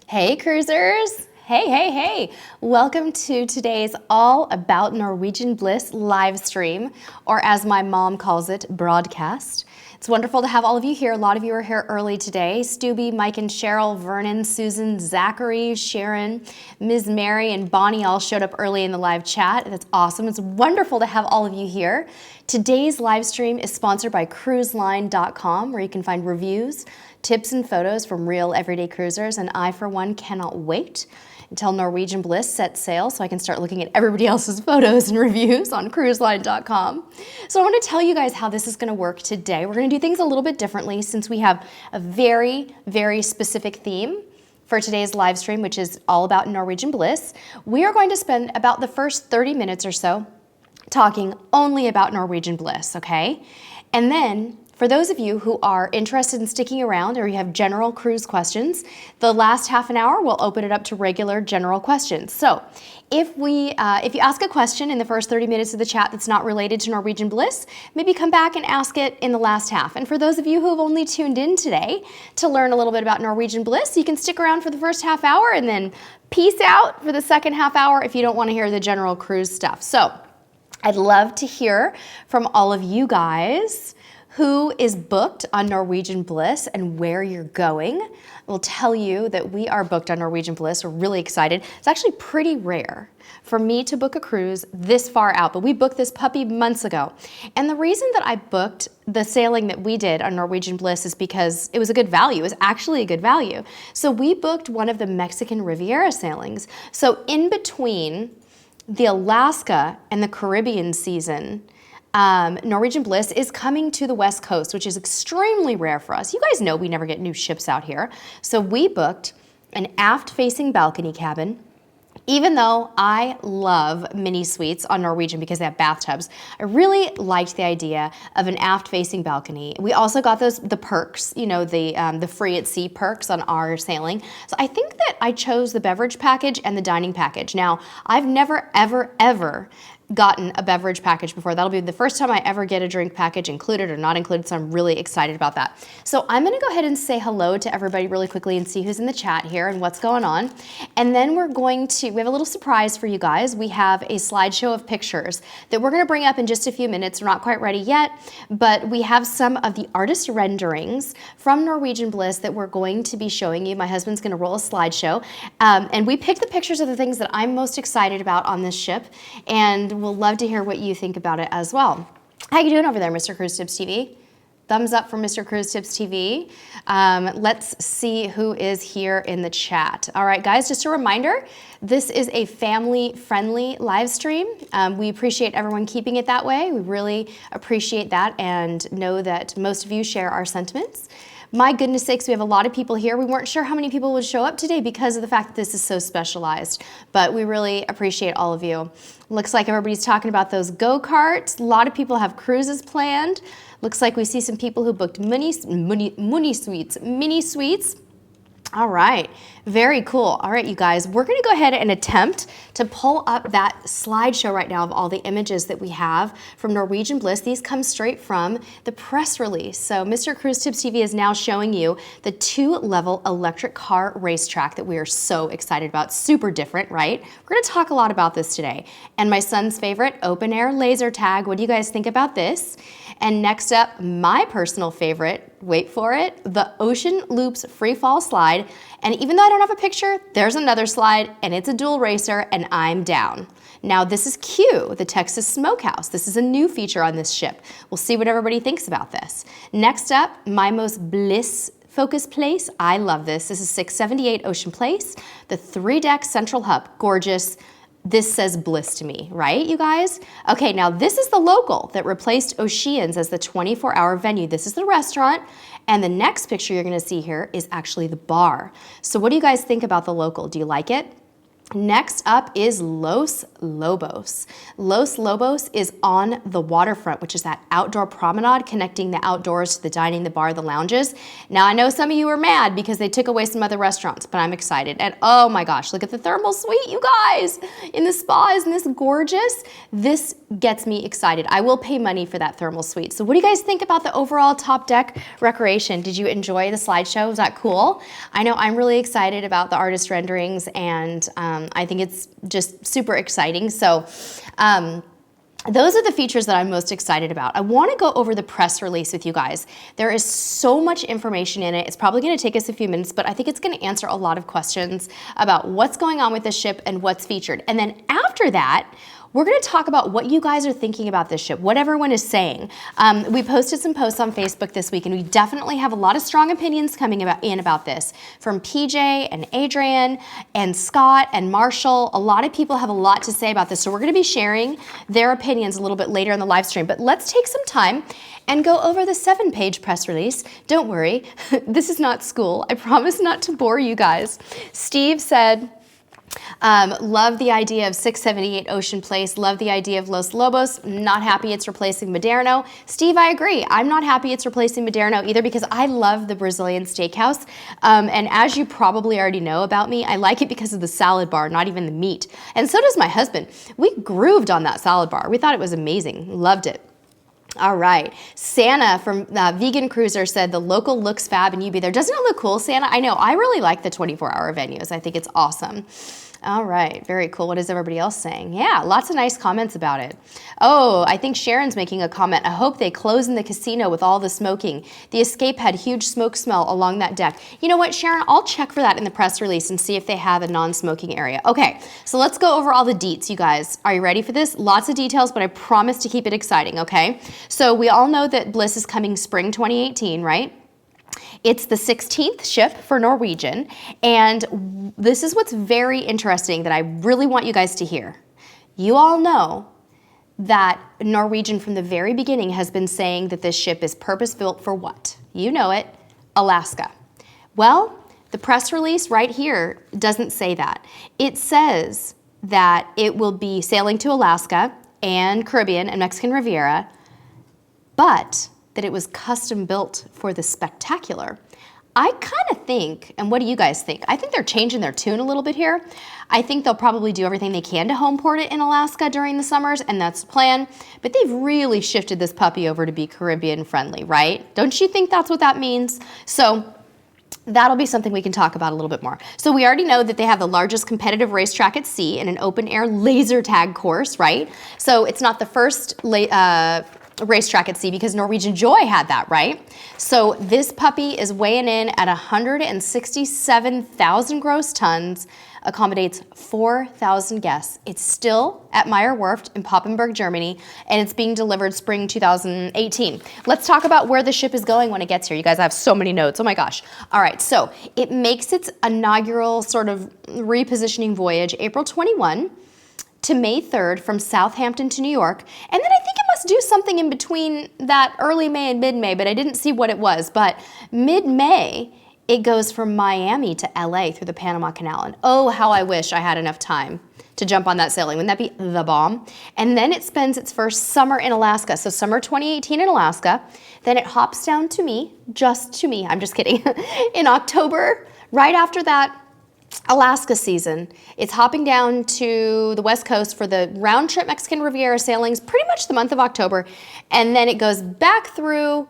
Hey cruisers! Hey! Welcome to today's All About Norwegian Bliss live stream, or as my mom calls it, broadcast. It's wonderful to have all of you here. A lot of you are here early today. Stubby, Mike and Cheryl, Vernon, Susan, Zachary, Sharon, Ms. Mary, and Bonnie all showed up early in the live chat. That's awesome. It's wonderful to have all of you here. Today's live stream is sponsored by cruiseline.com, where you can find reviews, tips and photos from real everyday cruisers, and I, for one, cannot wait until Norwegian Bliss sets sail so I can start looking at everybody else's photos and reviews on cruiseline.com. So I want to tell you guys how this is going to work today. We're going to do things a little bit differently since we have a very, very specific theme for today's live stream, which is all about Norwegian Bliss. We are going to spend about the first 30 minutes or so talking only about Norwegian Bliss, okay? And then for those of you who are interested in sticking around or you have general cruise questions, the last half an hour we'll open it up to regular general questions. So if you ask a question in the first 30 minutes of the chat that's not related to Norwegian Bliss, maybe come back and ask it in the last half. And for those of you who have only tuned in today to learn a little bit about Norwegian Bliss, you can stick around for the first half hour and then peace out for the second half hour if you don't want to hear the general cruise stuff. So I'd love to hear from all of you guys who is booked on Norwegian Bliss and where you're going. We'll tell you that we are booked on Norwegian Bliss. We're really excited. It's actually pretty rare for me to book a cruise this far out, but we booked this puppy months ago. And the reason that I booked the sailing that we did on Norwegian Bliss is because it was a good value. It was actually a good value. So we booked one of the Mexican Riviera sailings. So in between the Alaska and the Caribbean season, Norwegian Bliss is coming to the West Coast, which is extremely rare for us. You guys know we never get new ships out here. So we booked an aft-facing balcony cabin. Even though I love mini suites on Norwegian because they have bathtubs, I really liked the idea of an aft-facing balcony. We also got the perks, you know, the free at sea perks on our sailing. So I think that I chose the beverage package and the dining package. Now, I've never, ever gotten a beverage package before. That'll be the first time I ever get a drink package included or not included, so I'm really excited about that. So I'm gonna go ahead and say hello to everybody really quickly and see who's in the chat here and what's going on. And then we have a little surprise for you guys. We have a slideshow of pictures that we're gonna bring up in just a few minutes. We're not quite ready yet, but we have some of the artist renderings from Norwegian Bliss that we're going to be showing you. My husband's gonna roll a slideshow. And we picked the pictures of the things that I'm most excited about on this ship, and we'll love to hear what you think about it as well. How you doing over there, Mr. Cruise Tips TV? Thumbs up for Mr. Cruise Tips TV. Let's see who is here in the chat. All right, guys, just a reminder, this is a family-friendly live stream. We appreciate everyone keeping it that way. We really appreciate that and know that most of you share our sentiments. My goodness sakes, we have a lot of people here. We weren't sure how many people would show up today because of the fact that this is so specialized, but we really appreciate all of you. Looks like everybody's talking about those go-karts. A lot of people have cruises planned. Looks like we see some people who booked mini suites. All right, very cool. All right, you guys, we're gonna go ahead and attempt to pull up that slideshow right now of all the images that we have from Norwegian Bliss. These come straight from the press release. So Mr. Cruise Tips TV is now showing you the 2-level electric car racetrack that we are so excited about. Super different, right? We're gonna talk a lot about this today. And my son's favorite, open air laser tag. What do you guys think about this? And next up, my personal favorite, wait for it, the Ocean Loops free fall slide. And even though I don't have a picture, there's another slide and it's a dual racer and I'm down. Now this is Q, the Texas Smokehouse. This is a new feature on this ship. We'll see what everybody thinks about this. Next up, my most Bliss Focus Place. I love this. This is 678 Ocean Place, the 3-deck central hub, gorgeous. This says Bliss to me, right, you guys? Okay, now this is the local that replaced Oceans as the 24-hour venue. This is the restaurant, and the next picture you're gonna see here is actually the bar. So what do you guys think about the local? Do you like it? Next up is Los Lobos. Los Lobos is on the waterfront, which is that outdoor promenade connecting the outdoors to the dining, the bar, the lounges. Now, I know some of you are mad because they took away some other restaurants, but I'm excited. And oh my gosh, look at the thermal suite, you guys, in the spa. Isn't this gorgeous? This gets me excited. I will pay money for that thermal suite. So what do you guys think about the overall top deck recreation? Did you enjoy the slideshow? Was that cool? I know I'm really excited about the artist renderings, and I think it's just super exciting. So those are the features that I'm most excited about. I want to go over the press release with you guys. There is so much information in it. It's probably going to take us a few minutes, but I think it's going to answer a lot of questions about what's going on with the ship and what's featured. And then after that, we're going to talk about what you guys are thinking about this ship, what everyone is saying. We posted some posts on Facebook this week, and we definitely have a lot of strong opinions coming about this from PJ and Adrian and Scott and Marshall. A lot of people have a lot to say about this, so we're going to be sharing their opinions a little bit later in the live stream. But let's take some time and go over the 7-page press release. Don't worry, this is not school. I promise not to bore you guys. Steve said, love the idea of 678 Ocean Place. Love the idea of Los Lobos. Not happy it's replacing Maderno. Steve, I agree. I'm not happy it's replacing Maderno either because I love the Brazilian steakhouse. And as you probably already know about me, I like it because of the salad bar, not even the meat. And so does my husband. We grooved on that salad bar. We thought it was amazing. Loved it. All right, Santa from Vegan Cruiser said the local looks fab and you be there. Doesn't it look cool, Santa? I know, I really like the 24-hour venues. I think it's awesome. All right, very cool. What is everybody else saying? Yeah, lots of nice comments about it. Oh, I think Sharon's making a comment. I hope they close in the casino with all the smoking. The Escape had huge smoke smell along that deck. You know what, Sharon? I'll check for that in the press release and see if they have a non-smoking area. Okay, so let's go over all the deets, you guys. Are you ready for this? Lots of details, but I promise to keep it exciting, okay? So we all know that Bliss is coming spring 2018, right? It's the 16th ship for Norwegian, and this is what's very interesting that I really want you guys to hear. You all know that Norwegian from the very beginning has been saying that this ship is purpose-built for what? You know it, Alaska. Well, the press release right here doesn't say that. It says that it will be sailing to Alaska and Caribbean and Mexican Riviera, but that it was custom built for the spectacular. I kind of think, and what do you guys think? I think they're changing their tune a little bit here. I think they'll probably do everything they can to home port it in Alaska during the summers, and that's the plan. But they've really shifted this puppy over to be Caribbean friendly, right? Don't you think that's what that means? So that'll be something we can talk about a little bit more. So we already know that they have the largest competitive racetrack at sea in an open air laser tag course, right? So it's not the first racetrack at sea because Norwegian Joy had that, right? So this puppy is weighing in at 167,000 gross tons, accommodates 4,000 guests. It's still at Meyer Werft in Papenburg, Germany, and it's being delivered spring 2018. Let's talk about where the ship is going when it gets here. You guys, I have so many notes. Oh my gosh. All right, so it makes its inaugural sort of repositioning voyage April 21 to May 3rd from Southampton to New York. And then I think it must do something in between that early May and mid-May, but I didn't see what it was. But mid-May, it goes from Miami to LA through the Panama Canal. And oh, how I wish I had enough time to jump on that sailing. Wouldn't that be the bomb? And then it spends its first summer in Alaska. So summer 2018 in Alaska. Then it hops down to me, just to me, I'm just kidding, in October. Right after that Alaska season, it's hopping down to the West Coast for the round trip Mexican Riviera sailings, pretty much the month of October. And then it goes back through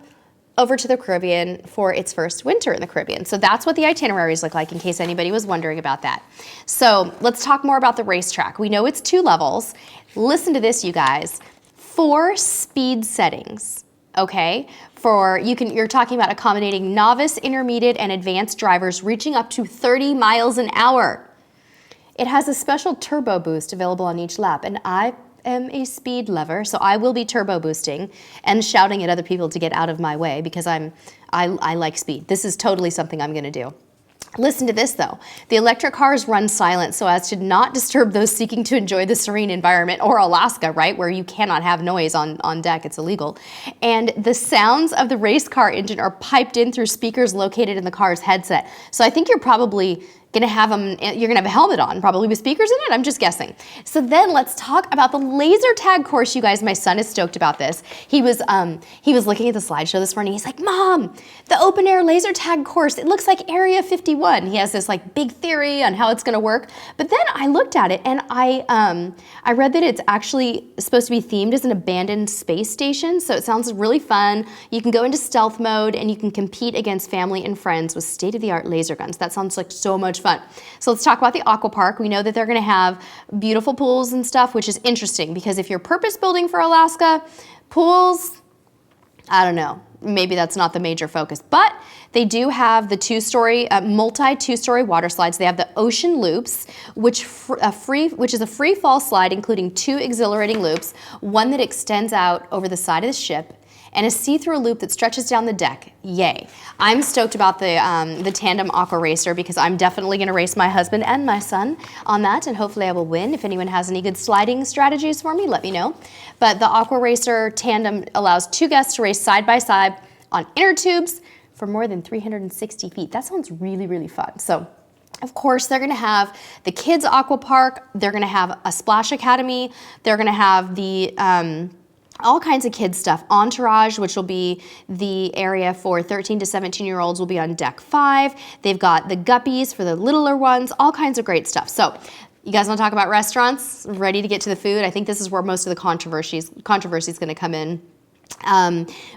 over to the Caribbean for its first winter in the Caribbean. So that's what the itineraries look like in case anybody was wondering about that. So let's talk more about the racetrack. We know it's 2 levels. Listen to this, you guys. 4 speed settings, okay? You're talking about accommodating novice, intermediate, and advanced drivers reaching up to 30 miles an hour. It has a special turbo boost available on each lap, and I am a speed lover, so I will be turbo boosting and shouting at other people to get out of my way because I like speed. This is totally something I'm gonna do. Listen to this though. The electric cars run silent so as to not disturb those seeking to enjoy the serene environment, or Alaska, right, where you cannot have noise on deck, it's illegal. And the sounds of the race car engine are piped in through speakers located in the car's headset. So I think you're probably Gonna have them, you're gonna have a helmet on, probably with speakers in it, I'm just guessing. So then let's talk about the laser tag course, you guys. My son is stoked about this. He was looking at the slideshow this morning. He's like, Mom, the open air laser tag course, it looks like Area 51. He has this like big theory on how it's gonna work. But then I looked at it and I read that it's actually supposed to be themed as an abandoned space station. So it sounds really fun. You can go into stealth mode and you can compete against family and friends with state-of-the-art laser guns. That sounds like so much fun. So let's talk about the Aquapark. We know that they're gonna have beautiful pools and stuff, which is interesting because if you're purpose building for Alaska, pools, I don't know, maybe that's not the major focus, but they do have the multi-two-story water slides. They have the ocean loops, which is a free fall slide, including 2 exhilarating loops, one that extends out over the side of the ship, and a see-through loop that stretches down the deck. Yay. I'm stoked about the tandem aqua racer because I'm definitely gonna race my husband and my son on that, and hopefully I will win. If anyone has any good sliding strategies for me, let me know. But the aqua racer tandem allows 2 guests to race side by side on inner tubes for more than 360 feet. That sounds really, really fun. So of course, they're gonna have the kids aqua park, they're gonna have a splash academy, they're gonna have the all kinds of kids stuff. Entourage, which will be the area for 13 to 17-year-olds, will be on deck 5. They've got the guppies for the littler ones, all kinds of great stuff. So you guys want to talk about restaurants? Ready to get to the food? I think this is where most of the controversy is going to come in.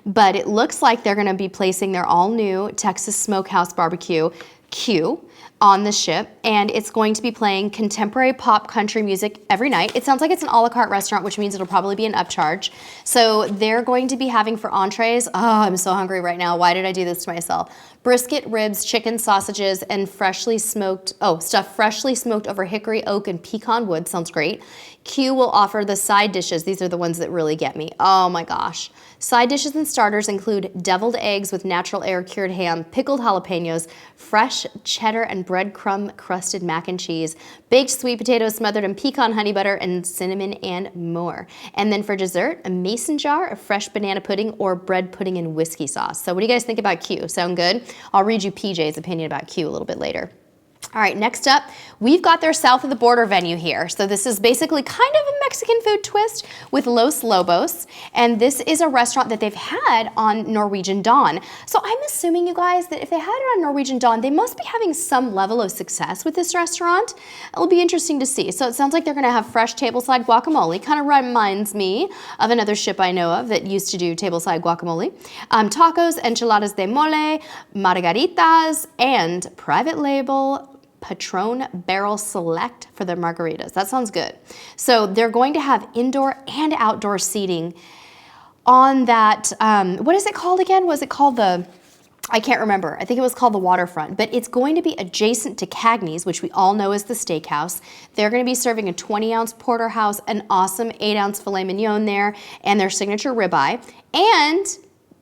But it looks like they're going to be placing their all-new Texas Smokehouse Barbecue Q on the ship, and it's going to be playing contemporary pop country music every night. It sounds like it's an a la carte restaurant, which means it'll probably be an upcharge. So they're going to be having for entrees, oh, I'm so hungry right now. Why did I do this to myself? Brisket, ribs, chicken, sausages, and stuff freshly smoked over hickory, oak, and pecan wood. Sounds great. Q will offer the side dishes. These are the ones that really get me. Oh my gosh. Side dishes and starters include deviled eggs with natural air cured ham, pickled jalapenos, fresh cheddar and breadcrumb crusted mac and cheese, baked sweet potatoes smothered in pecan honey butter and cinnamon and more. And then for dessert, a mason jar of fresh banana pudding or bread pudding and whiskey sauce. So what do you guys think about Q? Sound good? I'll read you PJ's opinion about Q a little bit later. All right, next up, we've got their south of the border venue here. So this is basically kind of a Mexican food twist with Los Lobos. And this is a restaurant that they've had on Norwegian Dawn. So I'm assuming, you guys, that if they had it on Norwegian Dawn, they must be having some level of success with this restaurant. It'll be interesting to see. So it sounds like they're gonna have fresh tableside guacamole. Kind of reminds me of another ship I know of that used to do tableside guacamole. Tacos, enchiladas de mole, margaritas, and private label Patron Barrel Select for their margaritas. That sounds good. So they're going to have indoor and outdoor seating on that, what is it called again? Was it called I can't remember. I think it was called the Waterfront, but it's going to be adjacent to Cagney's, which we all know is the steakhouse. They're going to be serving a 20-ounce porterhouse, an awesome 8-ounce filet mignon there, and their signature ribeye. And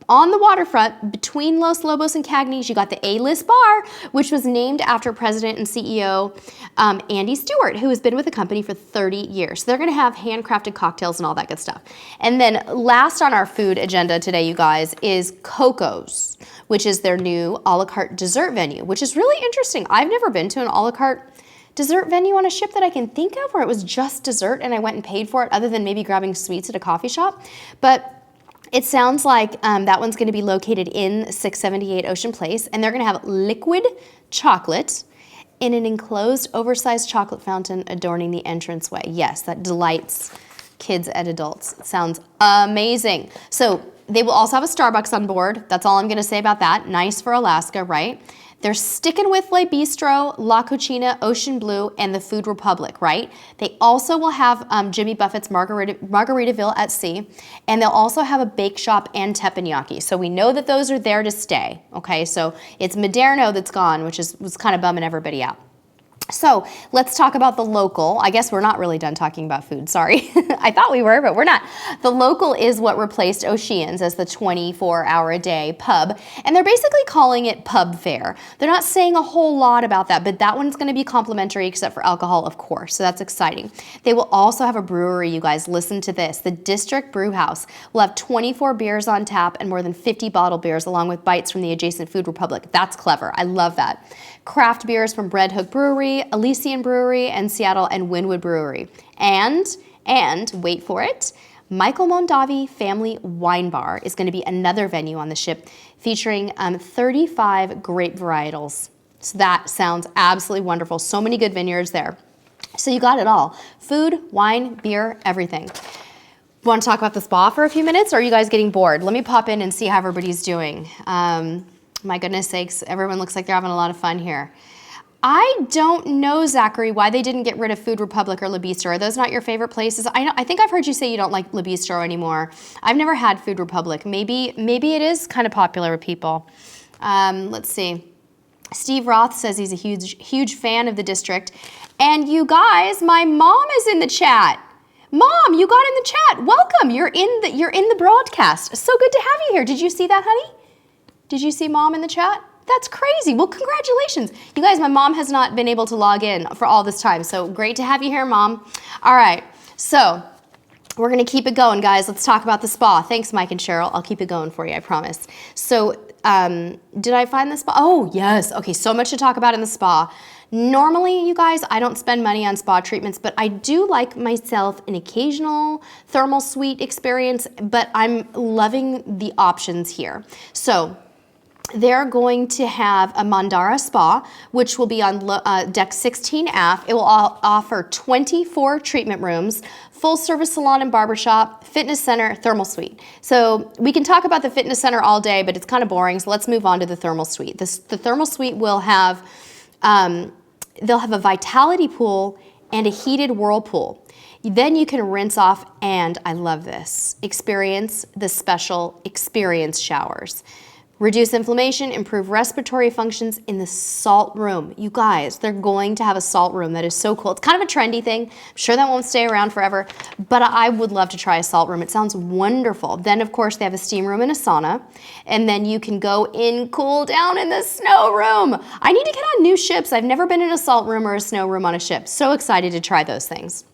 on the waterfront, between Los Lobos and Cagney's, you got the A-List Bar, which was named after President and CEO Andy Stewart, who has been with the company for 30 years. So they're gonna have handcrafted cocktails and all that good stuff. And then last on our food agenda today, you guys, is Coco's, which is their new a la carte dessert venue, which is really interesting. I've never been to an a la carte dessert venue on a ship that I can think of where it was just dessert and I went and paid for it, other than maybe grabbing sweets at a coffee shop. But it sounds like that one's going to be located in 678 Ocean Place, and they're going to have liquid chocolate in an enclosed, oversized chocolate fountain adorning the entranceway. Yes, that delights kids and adults. It sounds amazing. So they will also have a Starbucks on board. That's all I'm going to say about that. Nice for Alaska, right? They're sticking with Le Bistro, La Cucina, Ocean Blue, and the Food Republic, right? They also will have Jimmy Buffett's Margaritaville at Sea, and they'll also have a bake shop and teppanyaki. So we know that those are there to stay, okay? So it's Moderno that's gone, which was kind of bumming everybody out. So let's talk about the local. I guess we're not really done talking about food, sorry. I thought we were, but we're not. The Local is what replaced Oceans as the 24-hour-a-day pub, and they're basically calling it pub fare. They're not saying a whole lot about that, but that one's going to be complimentary except for alcohol, of course, so that's exciting. They will also have a brewery, you guys. Listen to this. The District Brew House will have 24 beers on tap and more than 50 bottled beers, along with bites from the adjacent Food Republic. That's clever. I love that. Craft beers from Red Hook Brewery, Elysian Brewery, and Seattle and Wynwood Brewery. And wait for it, Michael Mondavi Family Wine Bar is going to be another venue on the ship featuring 35 grape varietals. So that sounds absolutely wonderful. So many good vineyards there. So you got it all. Food, wine, beer, everything. Want to talk about the spa for a few minutes, or are you guys getting bored? Let me pop in and see how everybody's doing. My goodness sakes, everyone looks like they're having a lot of fun here. I don't know, Zachary, why they didn't get rid of Food Republic or Le Bistro. Are those not your favorite places? I think I've heard you say you don't like Le Bistro anymore. I've never had Food Republic. Maybe it is kind of popular with people. Let's see. Steve Roth says he's a huge fan of the District. And you guys, my mom is in the chat. Mom, you got in the chat. Welcome. You're in the broadcast. So good to have you here. Did you see that, honey? Did you see Mom in the chat? That's crazy. Well, congratulations. You guys, my mom has not been able to log in for all this time, so great to have you here, Mom. All right, so we're going to keep it going, guys. Let's talk about the spa. Thanks, Mike and Cheryl. I'll keep it going for you, I promise. So did I find the spa? Oh, yes. Okay, so much to talk about in the spa. Normally, you guys, I don't spend money on spa treatments, but I do like myself an occasional thermal suite experience, but I'm loving the options here. So they're going to have a Mandara Spa, which will be on deck 16 aft. It will offer 24 treatment rooms, full service salon and barbershop, fitness center, thermal suite. So we can talk about the fitness center all day, but it's kind of boring, so let's move on to the thermal suite. The thermal suite will have, they'll have a vitality pool and a heated whirlpool. Then you can rinse off, and I love this, experience the special experience showers. Reduce inflammation, improve respiratory functions in the salt room. You guys, they're going to have a salt room. That is so cool. It's kind of a trendy thing. I'm sure that won't stay around forever, but I would love to try a salt room. It sounds wonderful. Then, of course, they have a steam room and a sauna, and then you can go in, cool down in the snow room. I need to get on new ships. I've never been in a salt room or a snow room on a ship. So excited to try those things.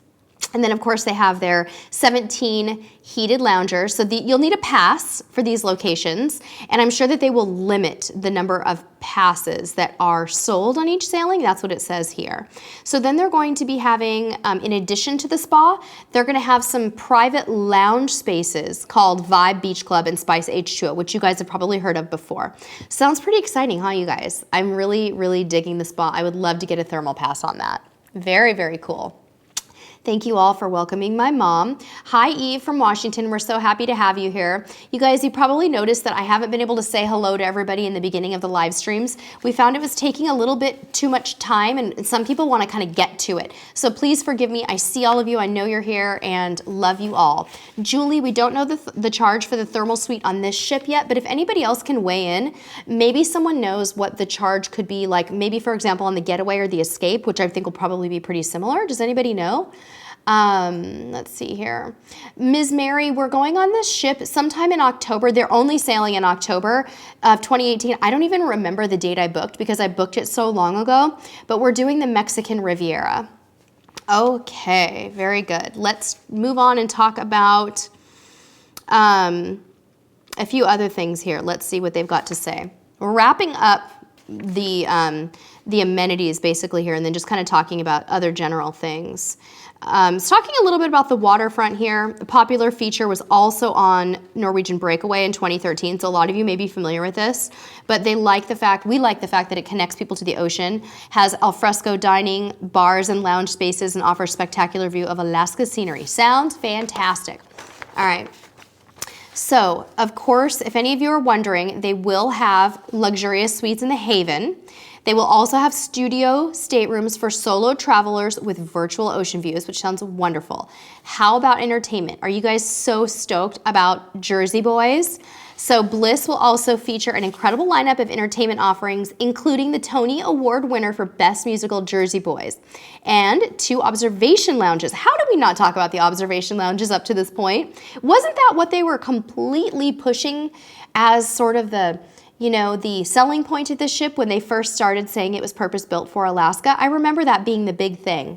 And then, of course, they have their 17 heated loungers. So you'll need a pass for these locations. And I'm sure that they will limit the number of passes that are sold on each sailing. That's what it says here. So then they're going to be having, in addition to the spa, they're going to have some private lounge spaces called Vibe Beach Club and Spice H2O, which you guys have probably heard of before. Sounds pretty exciting, huh, you guys? I'm really, really digging the spa. I would love to get a thermal pass on that. Very, very cool. Thank you all for welcoming my mom. Hi, Eve from Washington. We're so happy to have you here. You guys, you probably noticed that I haven't been able to say hello to everybody in the beginning of the live streams. We found it was taking a little bit too much time, and some people want to kind of get to it. So please forgive me. I see all of you. I know you're here and love you all. Julie, we don't know the charge for the thermal suite on this ship yet, but if anybody else can weigh in, maybe someone knows what the charge could be like, maybe, for example, on the Getaway or the Escape, which I think will probably be pretty similar. Does anybody know? Let's see here. Ms. Mary, we're going on this ship sometime in October. They're only sailing in October of 2018. I don't even remember the date I booked because I booked it so long ago, but we're doing the Mexican Riviera. Okay, very good. Let's move on and talk about a few other things here. Let's see what they've got to say. We're wrapping up the amenities basically here, and then just kind of talking about other general things. Talking a little bit about the waterfront here. A popular feature was also on Norwegian Breakaway in 2013, so a lot of you may be familiar with this, but we like the fact that it connects people to the ocean, has alfresco dining, bars and lounge spaces, and offers spectacular view of Alaska scenery. Sounds fantastic. All right. So, of course, if any of you are wondering, they will have luxurious suites in the Haven. They will also have studio staterooms for solo travelers with virtual ocean views, which sounds wonderful. How about entertainment? Are you guys so stoked about Jersey Boys? So Bliss will also feature an incredible lineup of entertainment offerings, including the Tony Award winner for Best Musical, Jersey Boys, and 2 observation lounges. How did we not talk about the observation lounges up to this point? Wasn't that what they were completely pushing as sort of the, you know, the selling point of the ship when they first started saying it was purpose-built for Alaska? I remember that being the big thing.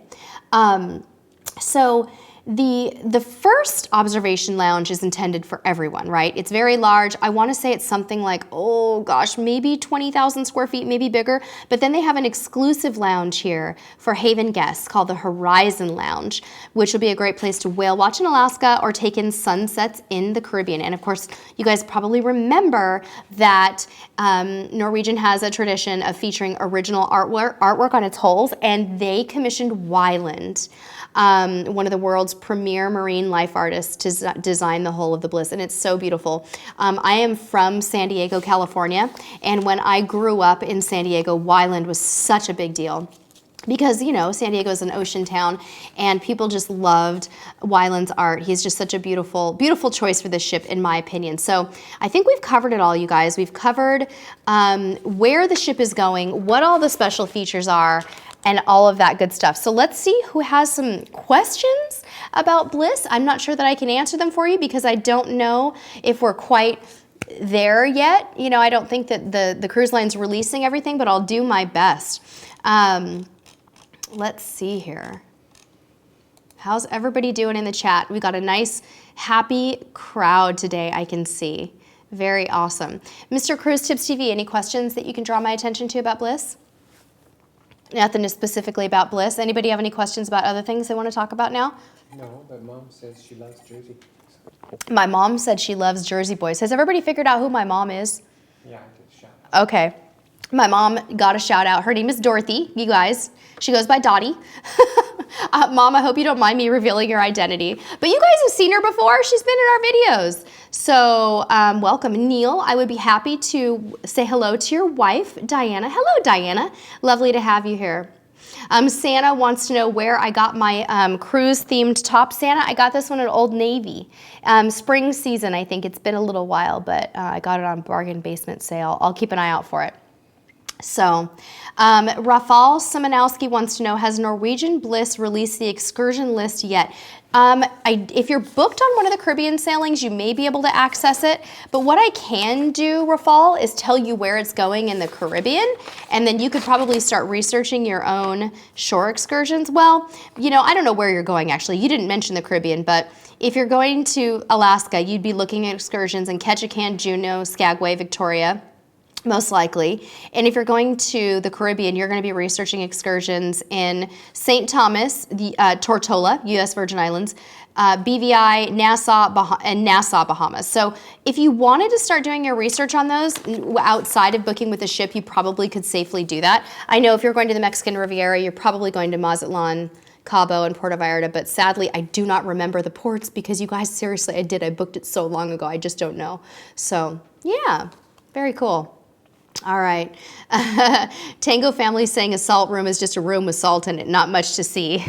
So the first observation lounge is intended for everyone, right? It's very large. I want to say it's something like, oh gosh, maybe 20,000 square feet, maybe bigger. But then they have an exclusive lounge here for Haven guests called the Horizon Lounge, which will be a great place to whale watch in Alaska or take in sunsets in the Caribbean. And of course, you guys probably remember that Norwegian has a tradition of featuring original artwork on its hulls, and they commissioned Wyland, one of the world's premier marine life artists, to design the hull of the Bliss, and it's so beautiful. I am from San Diego, California, and when I grew up in San Diego, Wyland was such a big deal. Because, you know, San Diego is an ocean town, and people just loved Wyland's art. He's just such a beautiful, beautiful choice for this ship, in my opinion. So I think we've covered it all, you guys. We've covered where the ship is going, what all the special features are, and all of that good stuff. So let's see who has some questions about Bliss. I'm not sure that I can answer them for you because I don't know if we're quite there yet. You know, I don't think that the cruise line's releasing everything, but I'll do my best. Let's see here. How's everybody doing in the chat? We got a nice, happy crowd today, I can see. Very awesome. Mr. CruiseTipsTV, any questions that you can draw my attention to about Bliss? Nothing specifically about Bliss. Anybody have any questions about other things they want to talk about now? No, but Mom says she loves Jersey. My mom said she loves Jersey Boys. Has everybody figured out who my mom is? Yeah, I did a shout out. Okay. My mom got a shout out. Her name is Dorothy, you guys. She goes by Dottie. Mom, I hope you don't mind me revealing your identity. But you guys have seen her before. She's been in our videos. So welcome. Neil, I would be happy to say hello to your wife, Diana. Hello, Diana. Lovely to have you here. Santa wants to know where I got my cruise-themed top. Santa, I got this one at Old Navy. Spring season, I think. It's been a little while, but I got it on bargain basement sale. I'll keep an eye out for it. So, Rafal Simonowski wants to know, has Norwegian Bliss released the excursion list yet? If you're booked on one of the Caribbean sailings, you may be able to access it. But what I can do, Rafal, is tell you where it's going in the Caribbean, and then you could probably start researching your own shore excursions. Well, you know, I don't know where you're going, actually. You didn't mention the Caribbean, but if you're going to Alaska, you'd be looking at excursions in Ketchikan, Juneau, Skagway, Victoria, most likely. And if you're going to the Caribbean, you're going to be researching excursions in St. Thomas, the Tortola, U.S. Virgin Islands, BVI, Nassau, Bahamas. So if you wanted to start doing your research on those outside of booking with the ship, you probably could safely do that. I know if you're going to the Mexican Riviera, you're probably going to Mazatlan, Cabo, and Puerto Vallarta, but sadly, I do not remember the ports because you guys, seriously, I booked it so long ago, I just don't know. So yeah, very cool. All right. Tango family saying a salt room is just a room with salt in it, not much to see.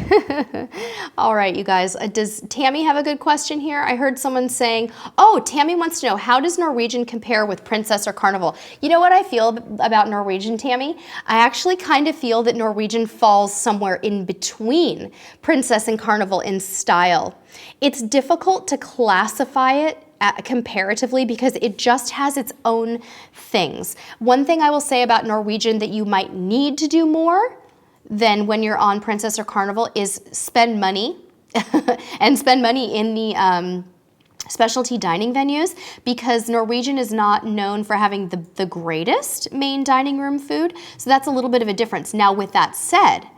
All right, you guys. Does Tammy have a good question here? I heard someone saying, oh, Tammy wants to know, how does Norwegian compare with Princess or Carnival? You know what I feel about Norwegian, Tammy? I actually kind of feel that Norwegian falls somewhere in between Princess and Carnival in style. It's difficult to classify it comparatively because it just has its own things. One thing I will say about Norwegian that you might need to do more than when you're on Princess or Carnival is spend money and spend money in the specialty dining venues, because Norwegian is not known for having the greatest main dining room food. So that's a little bit of a difference. Now, with that said,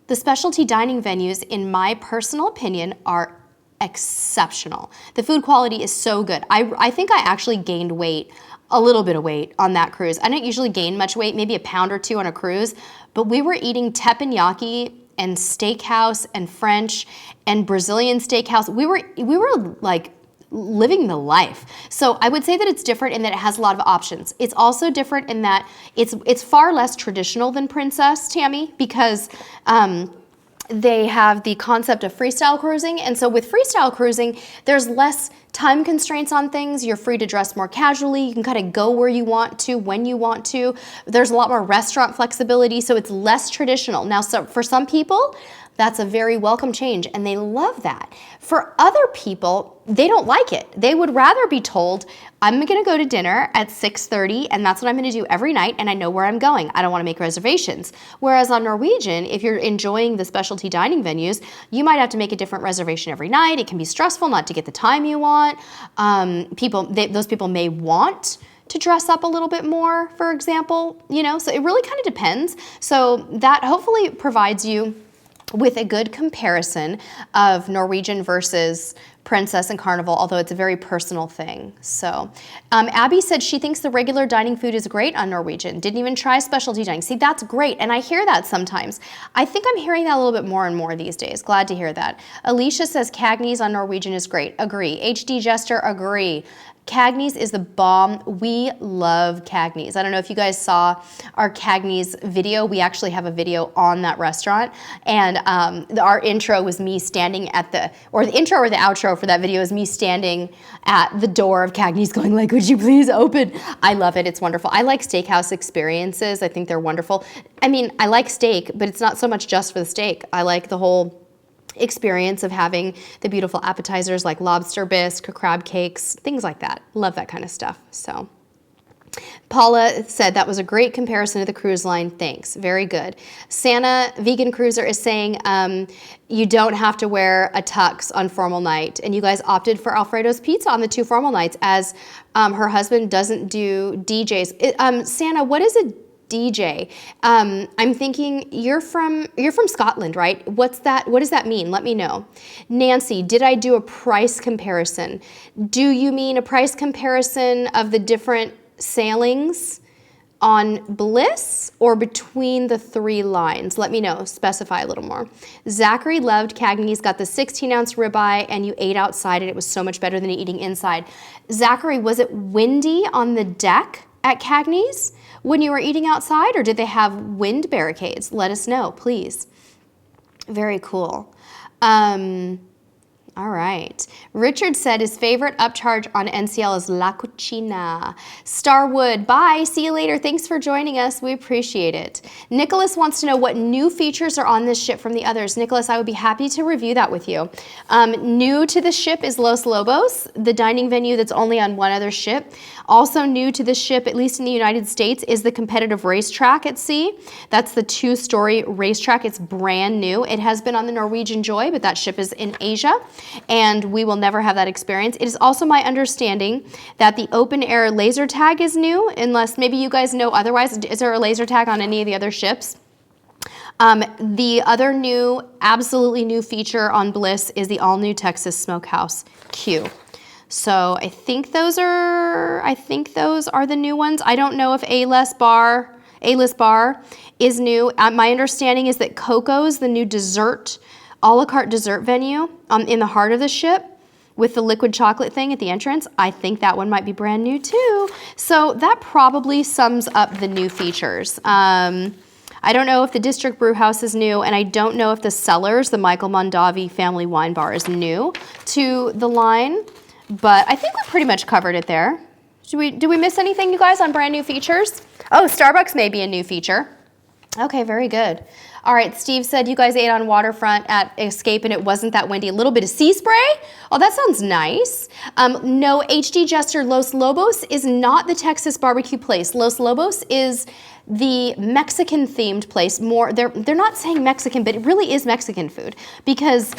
the specialty dining venues, in my personal opinion, are exceptional. The food quality is so good. I think I actually gained weight, a little bit of weight on that cruise. I don't usually gain much weight, maybe a pound or two on a cruise, but we were eating teppanyaki and steakhouse and French and Brazilian steakhouse. We were like living the life. So I would say that it's different in that it has a lot of options. It's also different in that it's far less traditional than Princess, Tammy, because they have the concept of freestyle cruising. And so with freestyle cruising, there's less time constraints on things. You're free to dress more casually. You can kind of go where you want to, when you want to. There's a lot more restaurant flexibility, so it's less traditional. Now, so for some people, that's a very welcome change, and they love that. For other people, they don't like it. They would rather be told, I'm gonna go to dinner at 6:30, and that's what I'm gonna do every night, and I know where I'm going. I don't wanna make reservations. Whereas on Norwegian, if you're enjoying the specialty dining venues, you might have to make a different reservation every night. It can be stressful not to get the time you want. Those people may want to dress up a little bit more, for example, so it really kind of depends. So that hopefully provides you with a good comparison of Norwegian versus Princess and Carnival, although it's a very personal thing. So Abby said she thinks the regular dining food is great on Norwegian. Didn't even try specialty dining. See, that's great, and I hear that sometimes. I think I'm hearing that a little bit more and more these days. Glad to hear that. Alicia says Cagney's on Norwegian is great. Agree. HD Jester, agree. Cagney's is the bomb. We love Cagney's. I don't know if you guys saw our Cagney's video. We actually have a video on that restaurant, and our intro was me standing at the intro or the outro for that video is me standing at the door of Cagney's going like, would you please open? I love it. It's wonderful. I like steakhouse experiences. I think they're wonderful. I mean, I like steak, but it's not so much just for the steak. I like the whole experience of having the beautiful appetizers like lobster bisque, crab cakes, things like that. Love that kind of stuff. So Paula said that was a great comparison to the cruise line. Thanks. Very good. Santa Vegan Cruiser is saying you don't have to wear a tux on formal night, and you guys opted for Alfredo's Pizza on the 2 formal nights as her husband doesn't do DJs. Santa, what is a DJ? I'm thinking you're from Scotland, right? What's that? What does that mean? Let me know. Nancy, did I do a price comparison? Do you mean a price comparison of the different sailings on Bliss or between the 3 lines? Let me know. Specify a little more. Zachary loved Cagney's, got the 16-ounce ribeye, and you ate outside, and it was so much better than eating inside. Zachary, was it windy on the deck at Cagney's when you were eating outside, or did they have wind barricades? Let us know, please. Very cool. All right. Richard said his favorite upcharge on NCL is La Cucina. Starwood, bye. See you later. Thanks for joining us. We appreciate it. Nicholas wants to know what new features are on this ship from the others. Nicholas, I would be happy to review that with you. New to the ship is Los Lobos, the dining venue that's only on one other ship. Also new to the ship, at least in the United States, is the competitive racetrack at sea. That's the 2-story racetrack. It's brand new. It has been on the Norwegian Joy, but that ship is in Asia, and we will never have that experience. It is also my understanding that the open air laser tag is new, unless maybe you guys know otherwise. Is there a laser tag on any of the other ships? The other new, absolutely new feature on Bliss is the all-new Texas Smokehouse Q. So I think those are the new ones. I don't know if A-List Bar is new. My understanding is that Coco's, the new dessert, a la carte dessert venue in the heart of the ship with the liquid chocolate thing at the entrance, I think that one might be brand new too. So that probably sums up the new features. I don't know if the District Brew House is new, and I don't know if the Cellars, the Michael Mondavi Family Wine Bar, is new to the line, but I think we pretty much covered it there. Did we miss anything, you guys, on brand new features? Oh, Starbucks may be a new feature. Okay, very good. All right, Steve said you guys ate on waterfront at Escape and it wasn't that windy. A little bit of sea spray? Oh, that sounds nice. No, HD Jester, Los Lobos is not the Texas barbecue place. Los Lobos is the Mexican themed place. They're not saying Mexican, but it really is Mexican food because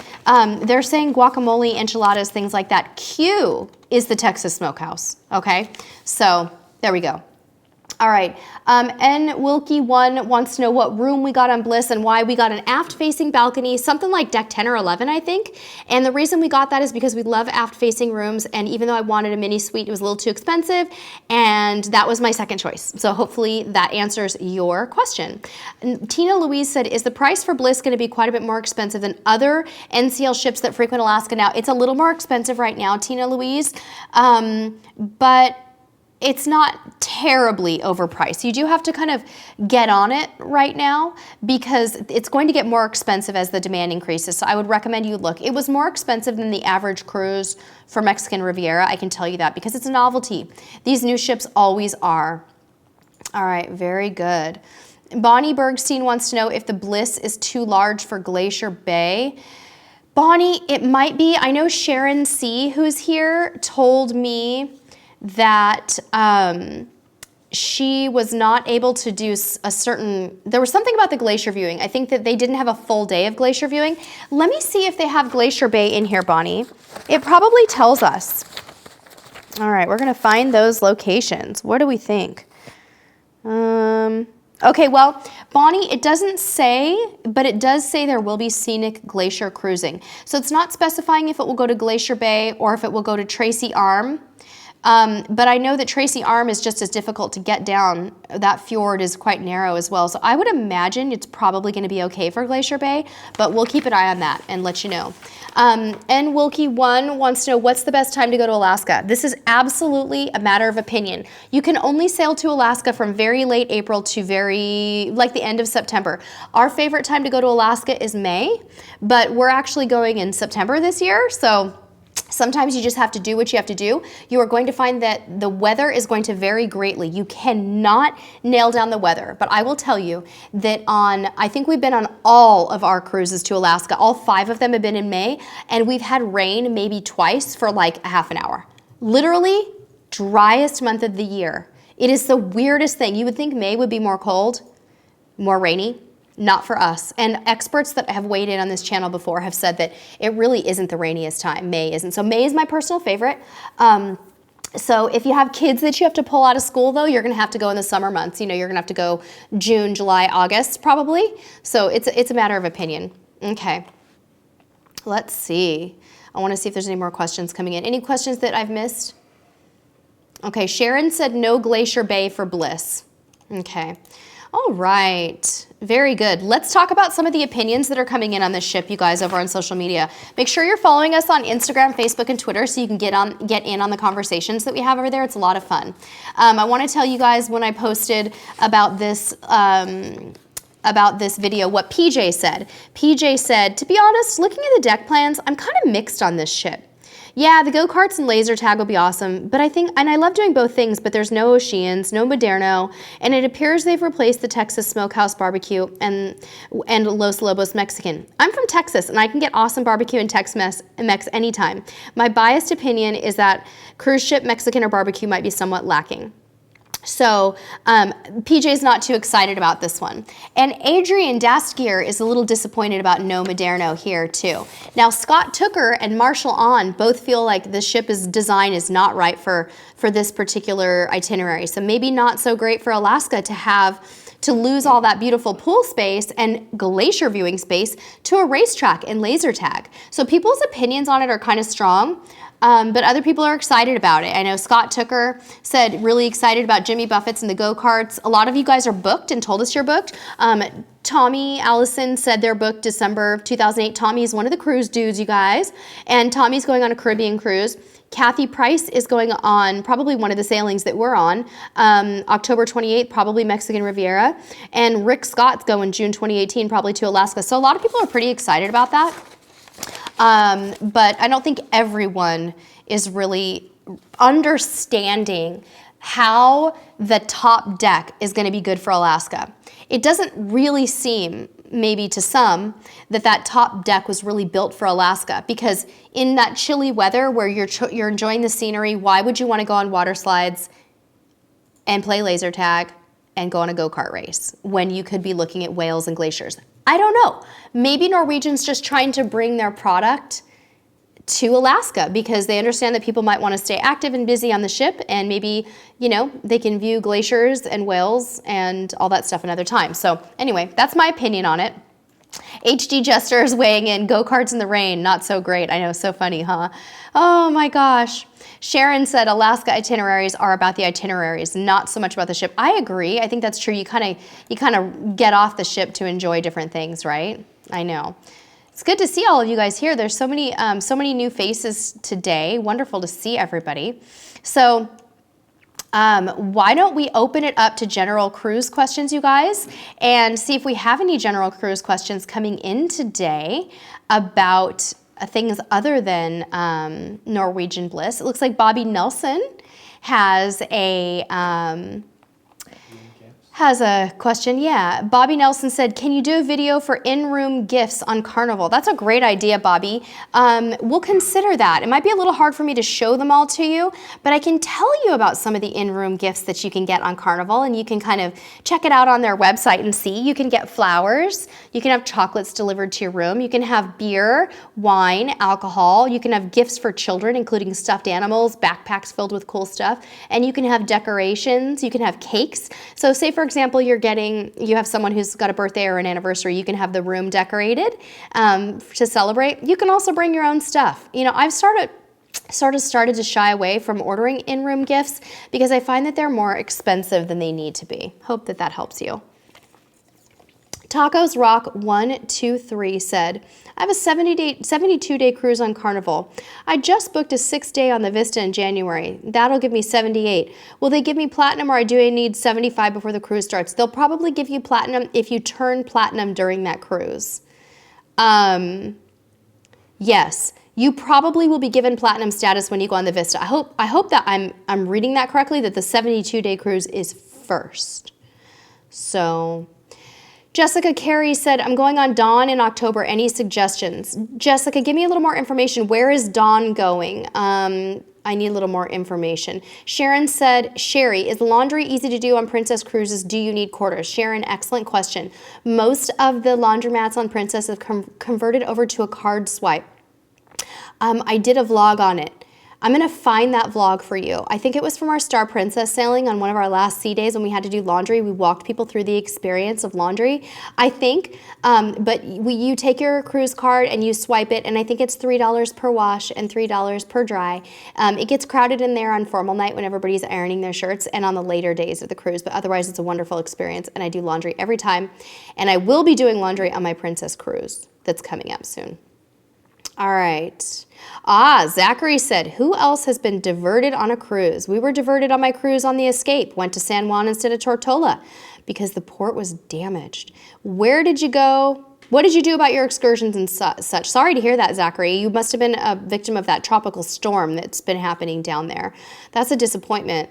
they're saying guacamole, enchiladas, things like that. Q is the Texas Smokehouse, okay? So there we go. All right, N Wilkie 1 wants to know what room we got on Bliss and why we got an aft-facing balcony, something like deck 10 or 11, I think. And the reason we got that is because we love aft-facing rooms, and even though I wanted a mini suite, it was a little too expensive, and that was my second choice. So hopefully that answers your question. And Tina Louise said, is the price for Bliss going to be quite a bit more expensive than other NCL ships that frequent Alaska now? It's a little more expensive right now, Tina Louise, but it's not terribly overpriced. You do have to kind of get on it right now because it's going to get more expensive as the demand increases. So I would recommend you look. It was more expensive than the average cruise for Mexican Riviera. I can tell you that because it's a novelty. These new ships always are. All right, very good. Bonnie Bergstein wants to know if the Bliss is too large for Glacier Bay. Bonnie, it might be. I know Sharon C., who's here, told me that she was not able to do a certain, there was something about the glacier viewing. I think that they didn't have a full day of glacier viewing. Let me see if they have Glacier Bay in here, Bonnie. It probably tells us. All right, we're gonna find those locations. What do we think? Okay, well, Bonnie, it doesn't say, but it does say there will be scenic glacier cruising. So it's not specifying if it will go to Glacier Bay or if it will go to Tracy Arm. But I know that Tracy Arm is just as difficult to get down. That fjord is quite narrow as well. So I would imagine it's probably going to be okay for Glacier Bay, but we'll keep an eye on that and let you know. And Wilkie1 wants to know what's the best time to go to Alaska. This is absolutely a matter of opinion. You can only sail to Alaska from very late April to like the end of September. Our favorite time to go to Alaska is May, but we're actually going in September this year. So sometimes you just have to do what you have to do. You are going to find that the weather is going to vary greatly. You cannot nail down the weather, but I will tell you that I think we've been on all of our cruises to Alaska. All 5 of them have been in May, and we've had rain maybe twice for like a half an hour. Literally, driest month of the year. It is the weirdest thing. You would think May would be more cold, more rainy. Not for us. And experts that have weighed in on this channel before have said that it really isn't the rainiest time. May isn't. So May is my personal favorite. So if you have kids that you have to pull out of school though, you're gonna have to go in the summer months. You know, you're gonna have to go June, July, August probably. So it's a matter of opinion. Okay, let's see. I wanna see if there's any more questions coming in. Any questions that I've missed? Okay, Sharon said no Glacier Bay for Bliss. Okay. All right, very good. Let's talk about some of the opinions that are coming in on this ship, you guys, over on social media. Make sure you're following us on Instagram, Facebook, and Twitter so you can get in on the conversations that we have over there. It's a lot of fun. I want to tell you guys when I posted about this video what PJ said. PJ said, to be honest, looking at the deck plans, I'm kind of mixed on this ship. Yeah, the go-karts and laser tag will be awesome, but I love doing both things, but there's no Oceans, no Moderno, and it appears they've replaced the Texas Smokehouse Barbecue and Los Lobos Mexican. I'm from Texas, and I can get awesome barbecue and Tex-Mex anytime. My biased opinion is that cruise ship Mexican or barbecue might be somewhat lacking. So PJ's not too excited about this one. And Adrian Dastgear is a little disappointed about no Moderno here too. Now Scott Tooker and Marshall On both feel like the ship's design is not right for this particular itinerary. So maybe not so great for Alaska to lose all that beautiful pool space and glacier viewing space to a racetrack and laser tag. So people's opinions on it are kind of strong. But other people are excited about it. I know Scott Tooker said really excited about Jimmy Buffett's and the go-karts. A lot of you guys are booked and told us you're booked. Tommy Allison said they're booked December 2008. Tommy is one of the cruise dudes, you guys. And Tommy's going on a Caribbean cruise. Kathy Price is going on probably one of the sailings that we're on, October 28th, probably Mexican Riviera. And Rick Scott's going June 2018, probably to Alaska. So a lot of people are pretty excited about that. But I don't think everyone is really understanding how the top deck is going to be good for Alaska. It doesn't really seem, maybe to some, that top deck was really built for Alaska, because in that chilly weather where you're enjoying the scenery, why would you want to go on water slides and play laser tag and go on a go-kart race when you could be looking at whales and glaciers? I don't know. Maybe Norwegian's just trying to bring their product to Alaska because they understand that people might want to stay active and busy on the ship, and maybe, you know, they can view glaciers and whales and all that stuff another time. So anyway, that's my opinion on it. HD Jester is weighing in, go-karts in the rain, not so great. I know, so funny, huh? Oh my gosh. Sharon said Alaska itineraries are about the itineraries, not so much about the ship. I agree. I think that's true. You kind of get off the ship to enjoy different things, right? I know. It's good to see all of you guys here. There's so many new faces today. Wonderful to see everybody. So Why don't we open it up to general cruise questions, you guys, and see if we have any general cruise questions coming in today about things other than Norwegian Bliss. It looks like Bobby Nelson has a question. Yeah, Bobby Nelson said, can you do a video for in-room gifts on Carnival? That's a great idea, Bobby. We'll consider that. It might be a little hard for me to show them all to you, but I can tell you about some of the in-room gifts that you can get on Carnival, and you can kind of check it out on their website and see. You can get flowers, you can have chocolates delivered to your room, you can have beer, wine, alcohol, you can have gifts for children, including stuffed animals, backpacks filled with cool stuff, and you can have decorations, you can have cakes. So say, for example, you have someone who's got a birthday or an anniversary, you can have the room decorated to celebrate. You can also bring your own stuff. You know, I've started to shy away from ordering in-room gifts because I find that they're more expensive than they need to be. Hope that that helps you. Tacos Rock 123 said, I have a 72-day cruise on Carnival. I just booked a 6-day on the Vista in January. That'll give me 78. Will they give me platinum, or do I need 75 before the cruise starts? They'll probably give you platinum if you turn platinum during that cruise. Yes, you probably will be given platinum status when you go on the Vista. I hope that I'm reading that correctly, that the 72-day cruise is first. So Jessica Carey said, I'm going on Dawn in October. Any suggestions? Jessica, give me a little more information. Where is Dawn going? I need a little more information. Sharon said, Sherry, is laundry easy to do on Princess Cruises? Do you need quarters? Sharon, excellent question. Most of the laundromats on Princess have converted over to a card swipe. I did a vlog on it. I'm going to find that vlog for you. I think it was from our Star Princess sailing on one of our last sea days when we had to do laundry. We walked people through the experience of laundry, I think. But you take your cruise card and you swipe it, and I think it's $3 per wash and $3 per dry. It gets crowded in there on formal night when everybody's ironing their shirts and on the later days of the cruise. But otherwise, it's a wonderful experience, and I do laundry every time. And I will be doing laundry on my Princess Cruise that's coming up soon. All right. Zachary said, who else has been diverted on a cruise? We were diverted on my cruise on the Escape. Went to San Juan instead of Tortola because the port was damaged. Where did you go? What did you do about your excursions and such? Sorry to hear that, Zachary. You must have been a victim of that tropical storm that's been happening down there. That's a disappointment.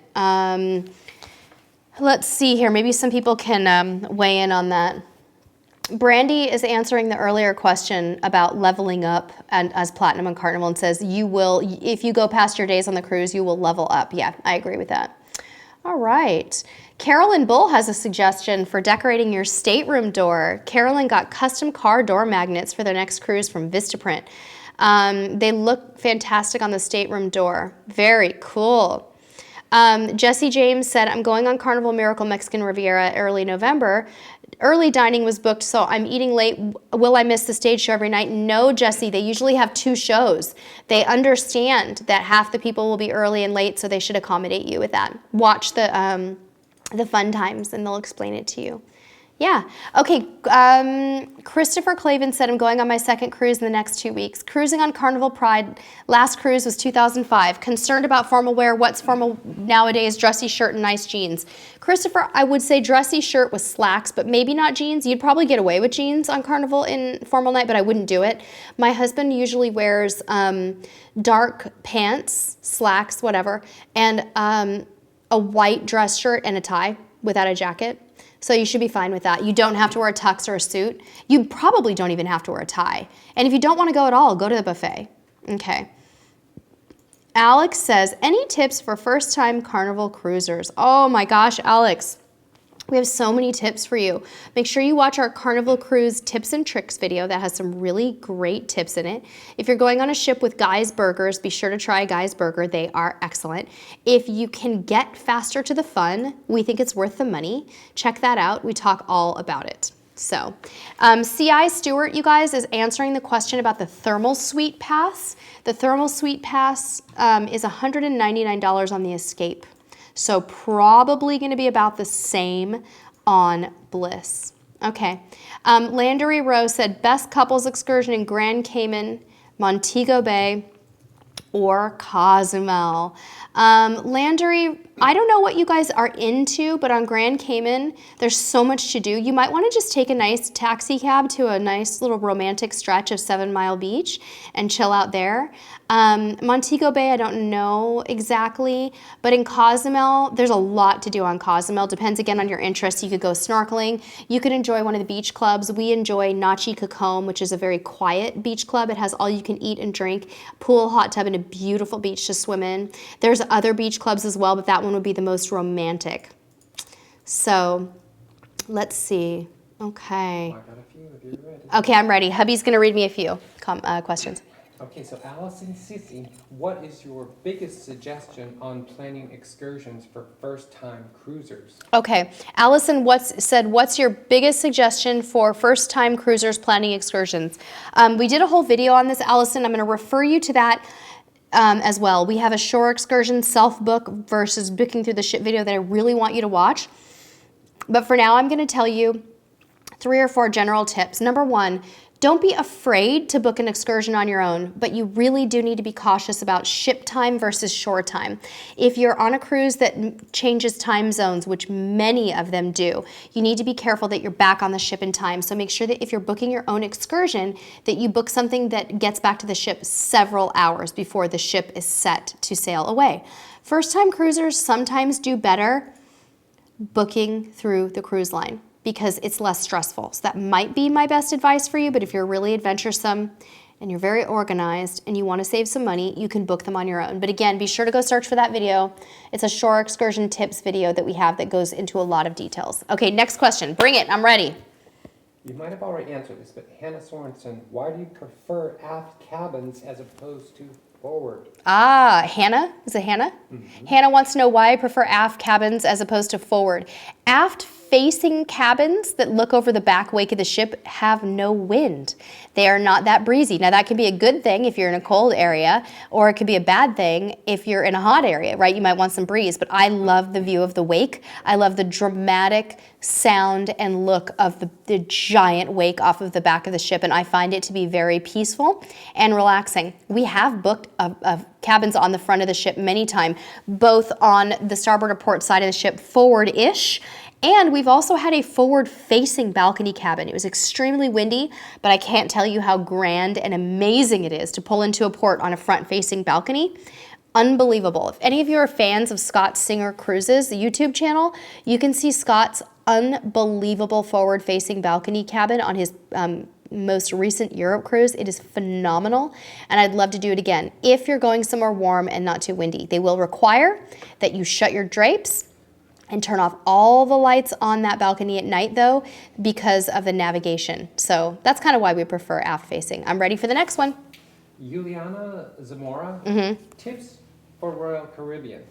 Let's see here. Maybe some people can weigh in on that. Brandy is answering the earlier question about leveling up and as Platinum on Carnival and says, you will, if you go past your days on the cruise, you will level up. Yeah, I agree with that. All right. Carolyn Bull has a suggestion for decorating your stateroom door. Carolyn got custom car door magnets for their next cruise from Vistaprint. They look fantastic on the stateroom door. Very cool. Jesse James said, I'm going on Carnival Miracle Mexican Riviera early November. Early dining was booked, so I'm eating late. Will I miss the stage show every night? No, Jesse. They usually have 2 shows. They understand that half the people will be early and late, so they should accommodate you with that. Watch the fun times, and they'll explain it to you. Yeah. Okay. Christopher Clavin said, I'm going on my 2nd cruise in the next 2 weeks. Cruising on Carnival Pride. Last cruise was 2005. Concerned about formal wear. What's formal nowadays? Dressy shirt and nice jeans. Christopher, I would say dressy shirt with slacks, but maybe not jeans. You'd probably get away with jeans on Carnival in formal night, but I wouldn't do it. My husband usually wears dark pants, slacks, whatever, and a white dress shirt and a tie without a jacket. So you should be fine with that. You don't have to wear a tux or a suit. You probably don't even have to wear a tie. And if you don't want to go at all, go to the buffet. Okay. Alex says, any tips for first-time Carnival cruisers? Oh my gosh, Alex. We have so many tips for you. Make sure you watch our Carnival Cruise tips and tricks video that has some really great tips in it. If you're going on a ship with Guy's Burgers, be sure to try Guy's Burger. They are excellent. If you can get faster to the fun, we think it's worth the money. Check that out. We talk all about it. So, CI Stewart, you guys, is answering the question about the Thermal Suite Pass. The Thermal Suite Pass is $199 on the Escape. So probably going to be about the same on Bliss. Okay. Landry Rowe said, best couples excursion in Grand Cayman, Montego Bay, or Cozumel. Landry, I don't know what you guys are into, but on Grand Cayman, there's so much to do. You might want to just take a nice taxi cab to a nice little romantic stretch of 7 Mile Beach and chill out there. Montego Bay, I don't know exactly, but in Cozumel, there's a lot to do on Cozumel. Depends again on your interests. You could go snorkeling. You could enjoy one of the beach clubs. We enjoy Nachi Cacombe, which is a very quiet beach club. It has all you can eat and drink, pool, hot tub, and a beautiful beach to swim in. There's other beach clubs as well, but that one would be the most romantic. So let's see. Okay. I got a few if you're ready. Okay, I'm ready. Hubby's going to read me a few questions. Okay, so Allison Sissy, what is your biggest suggestion on planning excursions for first-time cruisers? Okay, Allison what's your biggest suggestion for first-time cruisers planning excursions? We did a whole video on this, Allison. I'm going to refer you to that as well. We have a shore excursion self-book versus booking through the ship video that I really want you to watch. But for now, I'm going to tell you 3 or 4 general tips. Number 1, don't be afraid to book an excursion on your own, but you really do need to be cautious about ship time versus shore time. If you're on a cruise that changes time zones, which many of them do, you need to be careful that you're back on the ship in time. So make sure that if you're booking your own excursion, that you book something that gets back to the ship several hours before the ship is set to sail away. First-time cruisers sometimes do better booking through the cruise line, because it's less stressful. So that might be my best advice for you, but if you're really adventuresome and you're very organized and you want to save some money, you can book them on your own. But again, be sure to go search for that video. It's a shore excursion tips video that we have that goes into a lot of details. Okay, next question. Bring it. I'm ready. You might have already answered this, but Hannah Sorensen, why do you prefer aft cabins as opposed to forward? Hannah? Is it Hannah? Mm-hmm. Hannah wants to know why I prefer aft cabins as opposed to forward. Aft facing cabins that look over the back wake of the ship have no wind. They are not that breezy. Now that can be a good thing if you're in a cold area, or it could be a bad thing if you're in a hot area, right? You might want some breeze, but I love the view of the wake. I love the dramatic sound and look of the giant wake off of the back of the ship, and I find it to be very peaceful and relaxing. We have booked cabins on the front of the ship many times, both on the starboard or port side of the ship, forward-ish, and we've also had a forward-facing balcony cabin. It was extremely windy, but I can't tell you how grand and amazing it is to pull into a port on a front-facing balcony. Unbelievable. If any of you are fans of Scott Singer Cruises, the YouTube channel, you can see Scott's unbelievable forward-facing balcony cabin on his most recent Europe cruise. It is phenomenal, and I'd love to do it again if you're going somewhere warm and not too windy. They will require that you shut your drapes and turn off all the lights on that balcony at night, though, because of the navigation. So that's kind of why we prefer aft facing. I'm ready for the next one. Juliana Zamora, tips for Royal Caribbean.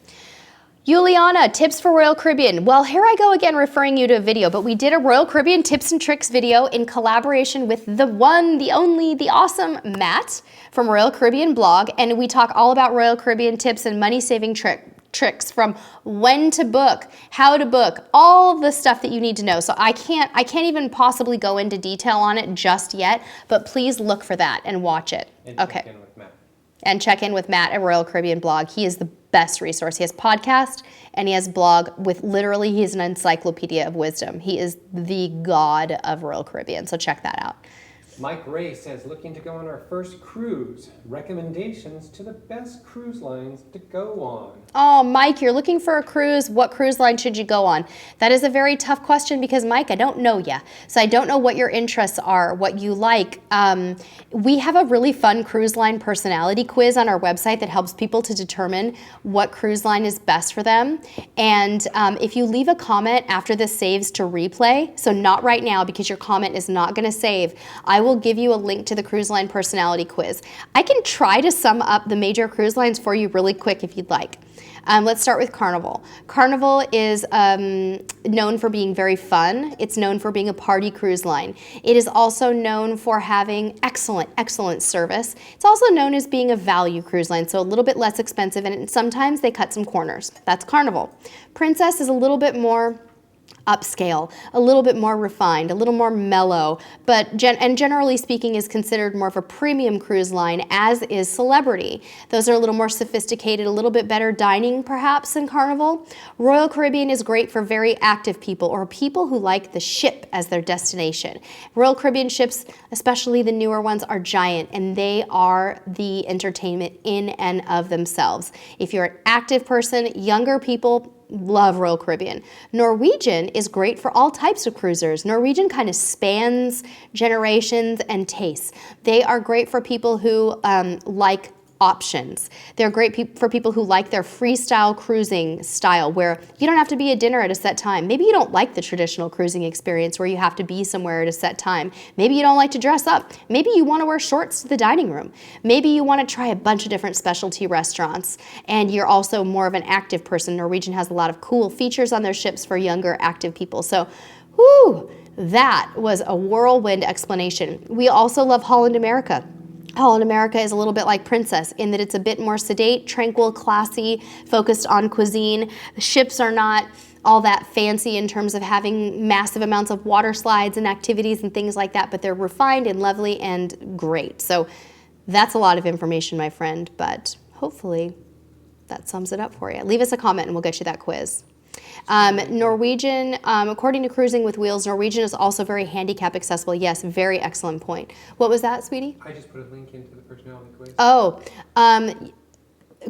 Juliana, tips for Royal Caribbean. Well, here I go again referring you to a video, but we did a Royal Caribbean tips and tricks video in collaboration with the one, the only, the awesome Matt from Royal Caribbean blog, and we talk all about Royal Caribbean tips and money-saving tricks, from when to book, how to book, all the stuff that you need to know. So I can't even possibly go into detail on it just yet, but please look for that and watch it. And okay. Check in with Matt. And check in with Matt at Royal Caribbean blog. He is the best resource. He has podcast and he has blog with literally, he's an encyclopedia of wisdom. He is the god of Royal Caribbean. So check that out. Mike Ray says, looking to go on our first cruise. Recommendations to the best cruise lines to go on. Oh, Mike, you're looking for a cruise. What cruise line should you go on? That is a very tough question because, Mike, I don't know you. So I don't know what your interests are, what you like. We have a really fun cruise line personality quiz on our website that helps people to determine what cruise line is best for them. And if you leave a comment after this saves to replay, so not right now because your comment is not going to save, I will give you a link to the cruise line personality quiz. I can try to sum up the major cruise lines for you really quick if you'd like. Let's start with Carnival. Carnival is known for being very fun. It's known for being a party cruise line. It is also known for having excellent service. It's also known as being a value cruise line, so a little bit less expensive, and sometimes they cut some corners. That's Carnival. Princess is a little bit more upscale, a little bit more refined, a little more mellow, but generally speaking is considered more of a premium cruise line, as is Celebrity. Those are a little more sophisticated, a little bit better dining perhaps than Carnival. Royal Caribbean is great for very active people or people who like the ship as their destination. Royal Caribbean ships, especially the newer ones, are giant and they are the entertainment in and of themselves. If you're an active person, younger people, love Royal Caribbean. Norwegian is great for all types of cruisers. Norwegian kind of spans generations and tastes. They are great for people who like options. They're great for people who like their freestyle cruising style where you don't have to be at dinner at a set time. Maybe you don't like the traditional cruising experience where you have to be somewhere at a set time. Maybe you don't like to dress up. Maybe you want to wear shorts to the dining room. Maybe you want to try a bunch of different specialty restaurants and you're also more of an active person. Norwegian has a lot of cool features on their ships for younger active people. So, whoo, that was a whirlwind explanation. We also love Holland America. Holland America is a little bit like Princess in that it's a bit more sedate, tranquil, classy, focused on cuisine. The ships are not all that fancy in terms of having massive amounts of water slides and activities and things like that, but they're refined and lovely and great. So that's a lot of information, my friend, but hopefully that sums it up for you. Leave us a comment and we'll get you that quiz. Norwegian, according to Cruising with Wheels, Norwegian is also very handicap accessible. Yes, very excellent point. What was that, sweetie? I just put a link into the personality quiz. Oh,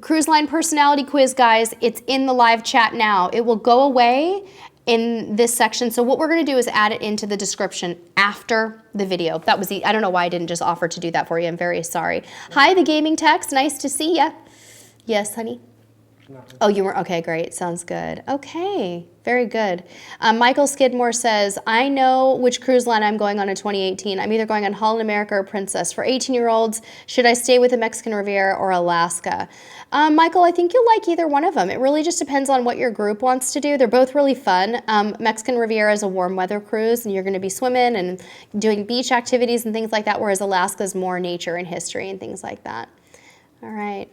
cruise line personality quiz, guys. It's in the live chat now. It will go away in this section. So what we're going to do is add it into the description after the video. That was I don't know why I didn't just offer to do that for you. I'm very sorry. Hi, the gaming text. Nice to see ya. Yes, honey. Oh, you were, okay, great, sounds good. Okay, very good. Michael Skidmore says, I know which cruise line I'm going on in 2018. I'm either going on Holland America or Princess. For 18-year-olds, should I stay with the Mexican Riviera or Alaska? Michael, I think you'll like either one of them. It really just depends on what your group wants to do. They're both really fun. Mexican Riviera is a warm weather cruise, and you're gonna be swimming and doing beach activities and things like that, whereas Alaska is more nature and history and things like that. All right.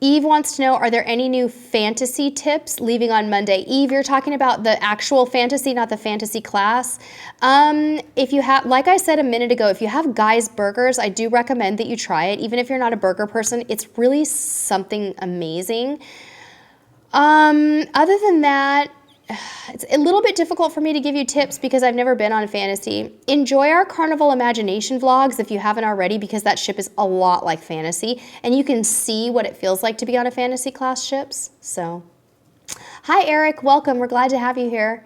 Eve wants to know, are there any new fantasy tips leaving on Monday? Eve, you're talking about the actual fantasy, not the fantasy class. If you have, like I said a minute ago, if you have Guy's Burgers, I do recommend that you try it. Even if you're not a burger person, it's really something amazing. Other than that, it's a little bit difficult for me to give you tips because I've never been on fantasy. Enjoy our Carnival Imagination vlogs if you haven't already, because that ship is a lot like fantasy and you can see what it feels like to be on a fantasy class ships. So, hi Eric, welcome. We're glad to have you here.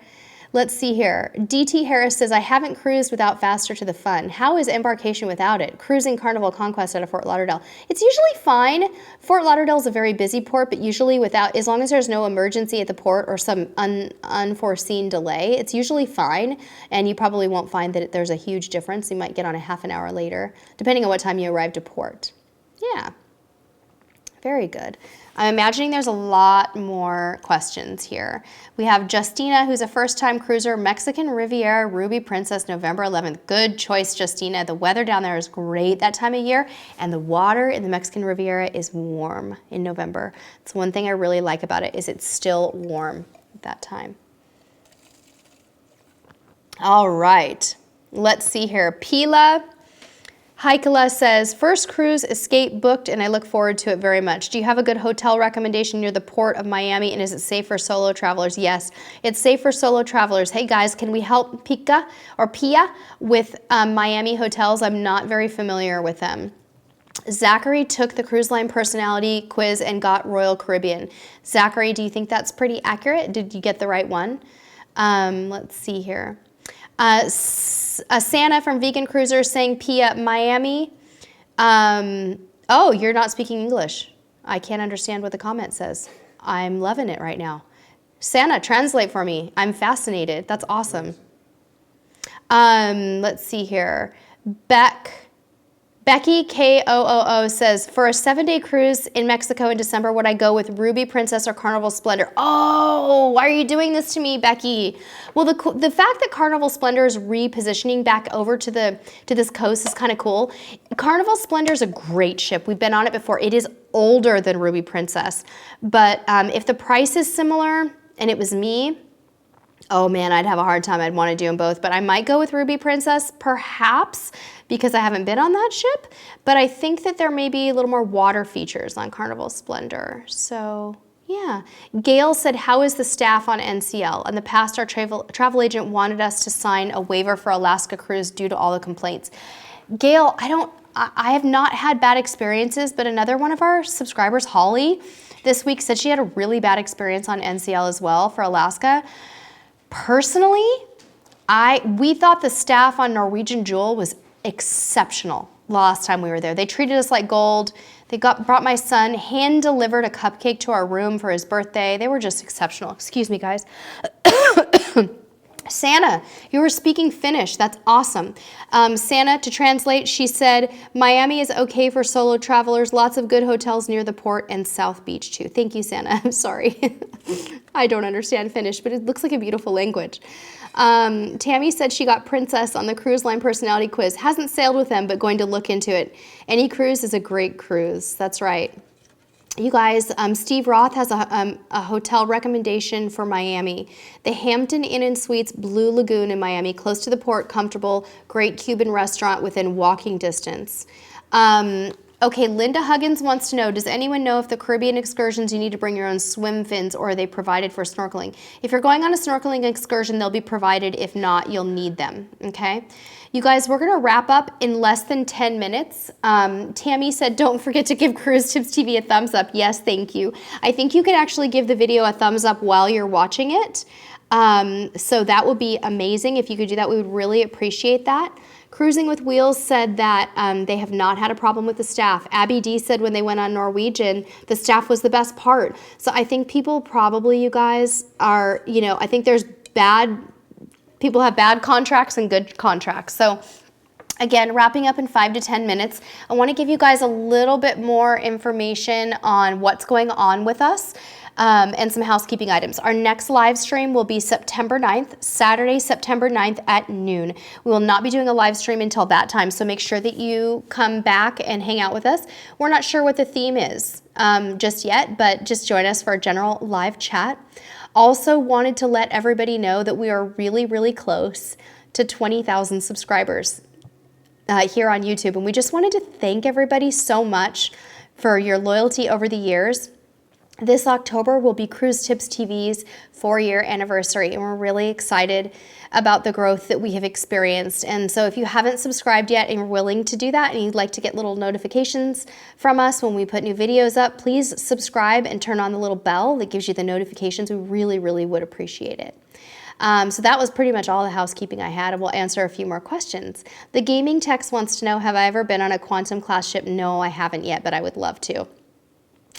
Let's see here. DT Harris says, I haven't cruised without Faster to the Fun. How is embarkation without it? Cruising Carnival Conquest out of Fort Lauderdale. It's usually fine. Fort Lauderdale is a very busy port, but usually without, as long as there's no emergency at the port or some unforeseen delay, it's usually fine. And you probably won't find that there's a huge difference. You might get on a half an hour later, depending on what time you arrive to port. Yeah, very good. I'm imagining there's a lot more questions here. We have Justina, who's a first-time cruiser, Mexican Riviera, Ruby Princess, November 11th. Good choice, Justina. The weather down there is great that time of year, and the water in the Mexican Riviera is warm in November. It's one thing I really like about it is it's still warm at that time. All right, let's see here. Pila Haikala says, first cruise escape booked and I look forward to it very much. Do you have a good hotel recommendation near the port of Miami and is it safe for solo travelers? Yes, it's safe for solo travelers. Hey guys, can we help Pia with Miami hotels? I'm not very familiar with them. Zachary took the cruise line personality quiz and got Royal Caribbean. Zachary, do you think that's pretty accurate? Did you get the right one? Let's see here. Santa from Vegan Cruisers saying Pia, Miami. Oh, you're not speaking English. I can't understand what the comment says. I'm loving it right now. Santa, translate for me. I'm fascinated. That's awesome. Let's see here. Beck Becky KOOO says, for a 7-day cruise in Mexico in December, would I go with Ruby Princess or Carnival Splendor? Oh, why are you doing this to me, Becky? Well, the fact that Carnival Splendor is repositioning back over to this coast is kind of cool. Carnival Splendor is a great ship. We've been on it before. It is older than Ruby Princess, but if the price is similar and it was me, oh man, I'd have a hard time. I'd want to do them both, but I might go with Ruby Princess, perhaps, because I haven't been on that ship, but I think that there may be a little more water features on Carnival Splendor. So yeah. Gail said, how is the staff on NCL? In the past, our travel agent wanted us to sign a waiver for Alaska cruise due to all the complaints. Gail, I have not had bad experiences, but another one of our subscribers, Holly, this week said she had a really bad experience on NCL as well for Alaska. Personally, we thought the staff on Norwegian Jewel was exceptional last time we were there. They treated us like gold. They brought my son, hand-delivered a cupcake to our room for his birthday. They were just exceptional. Excuse me, guys. Santa, you were speaking Finnish. That's awesome. Santa, to translate, she said, Miami is okay for solo travelers. Lots of good hotels near the port and South Beach too. Thank you, Santa. I'm sorry. I don't understand Finnish, but it looks like a beautiful language. Tammy said she got Princess on the cruise line personality quiz. Hasn't sailed with them, but going to look into it. Any cruise is a great cruise. That's right. You guys, Steve Roth has a hotel recommendation for Miami. The Hampton Inn and Suites Blue Lagoon in Miami, close to the port, comfortable, great Cuban restaurant within walking distance. Okay, Linda Huggins wants to know, does anyone know if the Caribbean excursions you need to bring your own swim fins or are they provided for snorkeling? If you're going on a snorkeling excursion, they'll be provided. If not, you'll need them, okay? You guys, we're gonna wrap up in less than 10 minutes. Tammy said, don't forget to give CruiseTipsTV a thumbs up. Yes, thank you. I think you can actually give the video a thumbs up while you're watching it. So that would be amazing. If you could do that, we would really appreciate that. Cruising with Wheels said that they have not had a problem with the staff. Abby D said when they went on Norwegian, the staff was the best part. So I think people probably, you guys, are, you know, I think there's people have bad contracts and good contracts. So again, wrapping up in 5 to 10 minutes, I want to give you guys a little bit more information on what's going on with us. And some housekeeping items. Our next live stream will be September 9th, Saturday, September 9th at noon. We will not be doing a live stream until that time, so make sure that you come back and hang out with us. We're not sure what the theme is just yet, but just join us for a general live chat. Also wanted to let everybody know that we are really, really close to 20,000 subscribers here on YouTube, and we just wanted to thank everybody so much for your loyalty over the years. This October will be CruiseTipsTV's 4-year anniversary, and we're really excited about the growth that we have experienced. And so if you haven't subscribed yet and you're willing to do that and you'd like to get little notifications from us when we put new videos up, please subscribe and turn on the little bell that gives you the notifications. We really, really would appreciate it. So that was pretty much all the housekeeping I had, and we'll answer a few more questions. The gaming text wants to know, have I ever been on a quantum class ship? No, I haven't yet, but I would love to.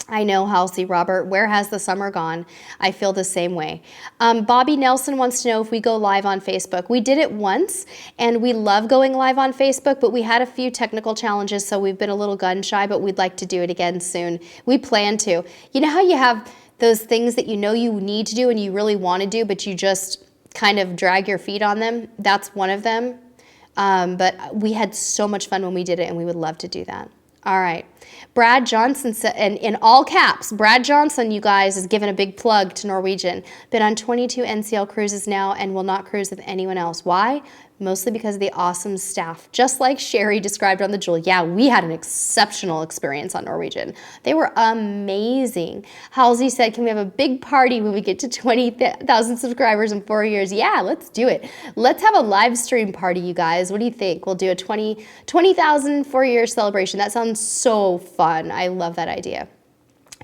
I know, Halsey, Robert, where has the summer gone? I feel the same way. Bobby Nelson wants to know if we go live on Facebook. We did it once, and we love going live on Facebook, but we had a few technical challenges, so we've been a little gun shy, but we'd like to do it again soon. We plan to. You know how you have those things that you know you need to do and you really want to do, but you just kind of drag your feet on them? That's one of them. But we had so much fun when we did it, and we would love to do that. All right. Brad Johnson said, and in all caps, Brad Johnson, you guys, is giving a big plug to Norwegian. Been on 22 NCL cruises now and will not cruise with anyone else. Why? Mostly because of the awesome staff. Just like Sherry described on the Jewel. Yeah, we had an exceptional experience on Norwegian. They were amazing. Halsey said, can we have a big party when we get to 20,000 subscribers in 4 years? Yeah, let's do it. Let's have a live stream party, you guys. What do you think? We'll do a 20,000 4-year celebration. That sounds so fun. I love that idea.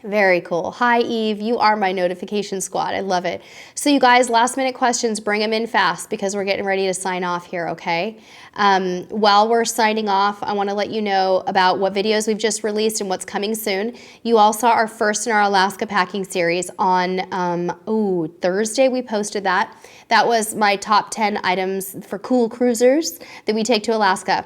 Very cool. Hi, Eve. You are my notification squad. I love it. So you guys, last minute questions, bring them in fast because we're getting ready to sign off here, okay? While we're signing off, I want to let you know about what videos we've just released and what's coming soon. You all saw our first in our Alaska packing series on Thursday. We posted that. That was my top 10 items for cool cruisers that we take to Alaska.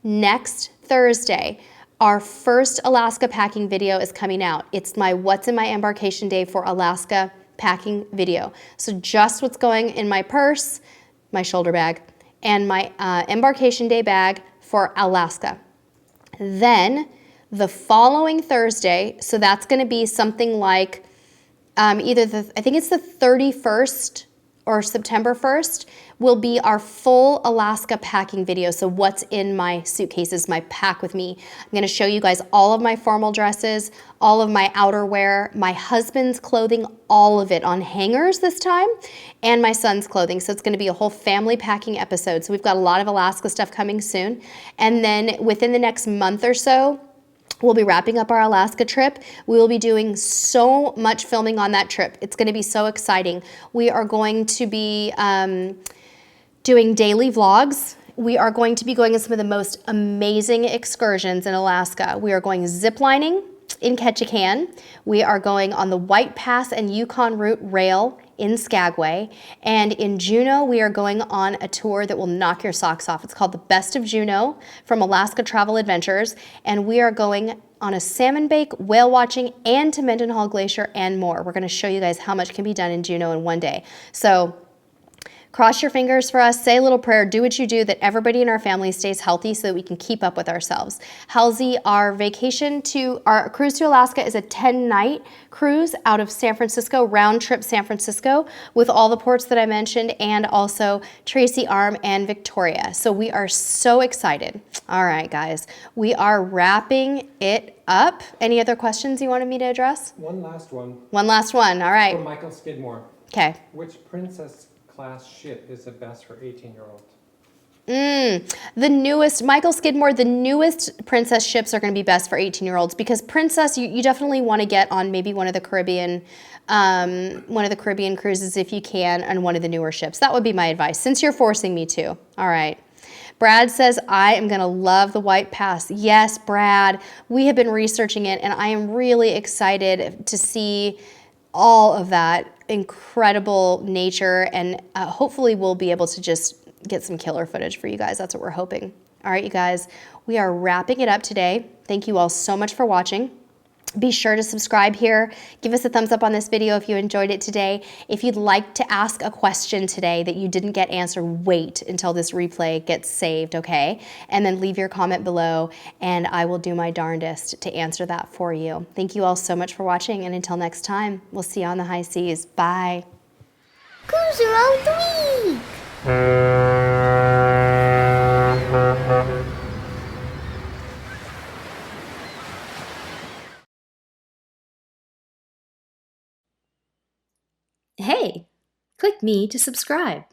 Next Thursday, our first Alaska packing video is coming out. It's my What's in My Embarkation Day for Alaska packing video. So just what's going in my purse, my shoulder bag, and my embarkation day bag for Alaska. Then the following Thursday, so that's going to be something like I think it's the 31st or September 1st, will be our full Alaska packing video. So what's in my suitcases, my pack with me. I'm gonna show you guys all of my formal dresses, all of my outerwear, my husband's clothing, all of it on hangers this time, and my son's clothing. So it's gonna be a whole family packing episode. So we've got a lot of Alaska stuff coming soon. And then within the next month or so, we'll be wrapping up our Alaska trip. We will be doing so much filming on that trip. It's going to be so exciting. We are going to be doing daily vlogs. We are going to be going on some of the most amazing excursions in Alaska. We are going ziplining in Ketchikan. We are going on the White Pass and Yukon Route rail in Skagway. And in Juneau, we are going on a tour that will knock your socks off. It's called the Best of Juneau from Alaska Travel Adventures. And we are going on a salmon bake, whale watching, and to Mendenhall Glacier and more. We're going to show you guys how much can be done in Juneau in one day. So cross your fingers for us, say a little prayer, do what you do, that everybody in our family stays healthy so that we can keep up with ourselves. Halsey, our cruise to Alaska is a 10-night cruise out of San Francisco, round trip San Francisco, with all the ports that I mentioned, and also Tracy Arm and Victoria. So we are so excited. All right, guys, we are wrapping it up. Any other questions you wanted me to address? One last one. One last one, all right. From Michael Skidmore. Okay. Which princess class ship is the best for 18-year-olds? The newest, Michael Skidmore, the newest princess ships are going to be best for 18-year-olds because princess, you definitely want to get on maybe one of the Caribbean cruises if you can, and one of the newer ships. That would be my advice, since you're forcing me to. All right. Brad says, I am going to love the White Pass. Yes, Brad, we have been researching it, and I am really excited to see all of that incredible nature, and hopefully we'll be able to just get some killer footage for you guys. That's what we're hoping. All right, you guys, we are wrapping it up today. Thank you all so much for watching. Be sure to subscribe here. Give us a thumbs up on this video if you enjoyed it today. If you'd like to ask a question today that you didn't get answered, wait until this replay gets saved, okay? And then leave your comment below, and I will do my darndest to answer that for you. Thank you all so much for watching, and until next time, we'll see you on the high seas. Bye. Cruiser of the Week! Hey, click me to subscribe.